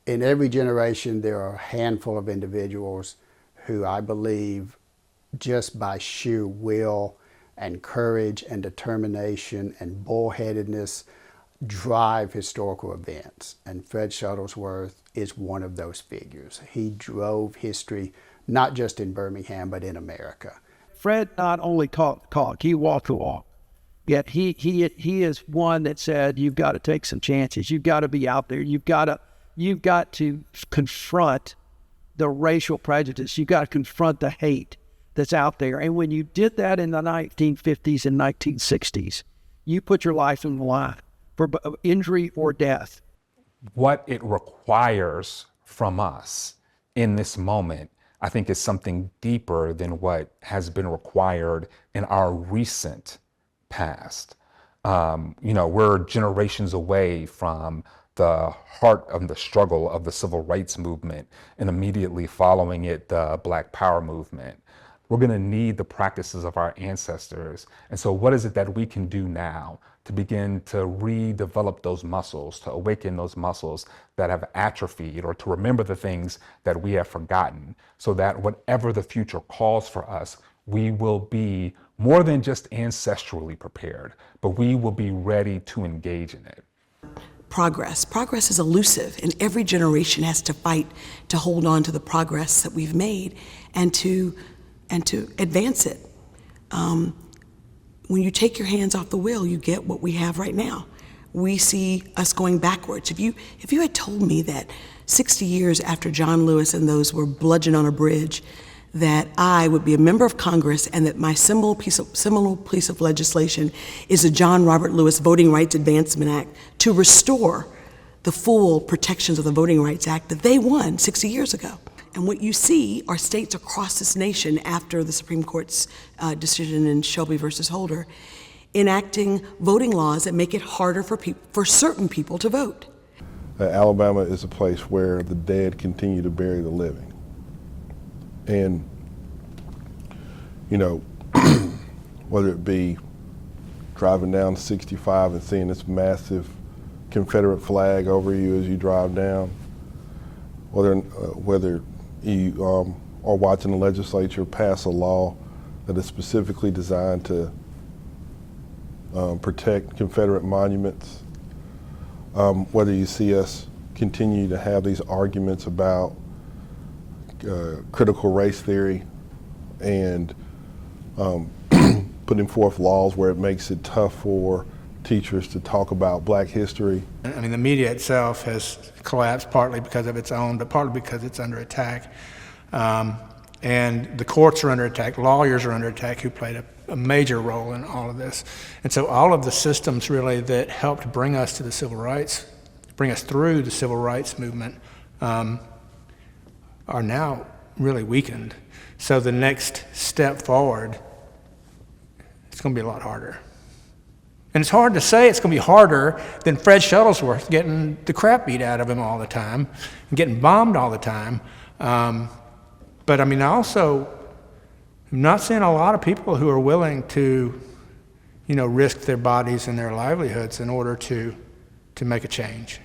In every generation, there are a handful of individuals who I believe, just by sheer will and courage and determination and bullheadedness, drive historical events. And Fred Shuttlesworth is one of those figures. He drove history, not just in Birmingham, but in America. Fred not only talked the talk, he walked the walk. Yet he is one that said, you've got to take some chances. You've got to be out there. You've got to confront the racial prejudice. You've got to confront the hate that's out there. And when you did that in the 1950s and 1960s, you put your life on the line for injury or death. What it requires from us in this moment, I think, is something deeper than what has been required in our recent past. We're generations away from the heart of the struggle of the civil rights movement, and immediately following it, the Black Power movement. We're going to need the practices of our ancestors. And so what is it that we can do now to begin to redevelop those muscles, to awaken those muscles that have atrophied, or to remember the things that we have forgotten, so that whatever the future calls for us, we will be more than just ancestrally prepared, but we will be ready to engage in it. Progress is elusive, and every generation has to fight to hold on to the progress that we've made and to advance it. When you take your hands off the wheel, you get what we have right now. We see us going backwards. If you had told me that 60 years after John Lewis and those were bludgeoned on a bridge, that I would be a member of Congress and that my seminal piece of legislation is the John Robert Lewis Voting Rights Advancement Act to restore the full protections of the Voting Rights Act that they won 60 years ago. And what you see are states across this nation, after the Supreme Court's decision in Shelby versus Holder, enacting voting laws that make it harder for certain people to vote. Alabama is a place where the dead continue to bury the living. And, whether it be driving down 65 and seeing this massive Confederate flag over you as you drive down, whether you are watching the legislature pass a law that is specifically designed to protect Confederate monuments, whether you see us continue to have these arguments about critical race theory and putting forth laws where it makes it tough for teachers to talk about Black history. I mean, the media itself has collapsed partly because of its own, but partly because it's under attack. And the courts are under attack, lawyers are under attack, who played a major role in all of this. And so all of the systems really that helped bring us to the civil rights, bring us through the civil rights movement, are now really weakened. So the next step forward, it's going to be a lot harder. And it's hard to say it's going to be harder than Fred Shuttlesworth getting the crap beat out of him all the time and getting bombed all the time. But I mean, I also am not seeing a lot of people who are willing to, risk their bodies and their livelihoods in order to make a change.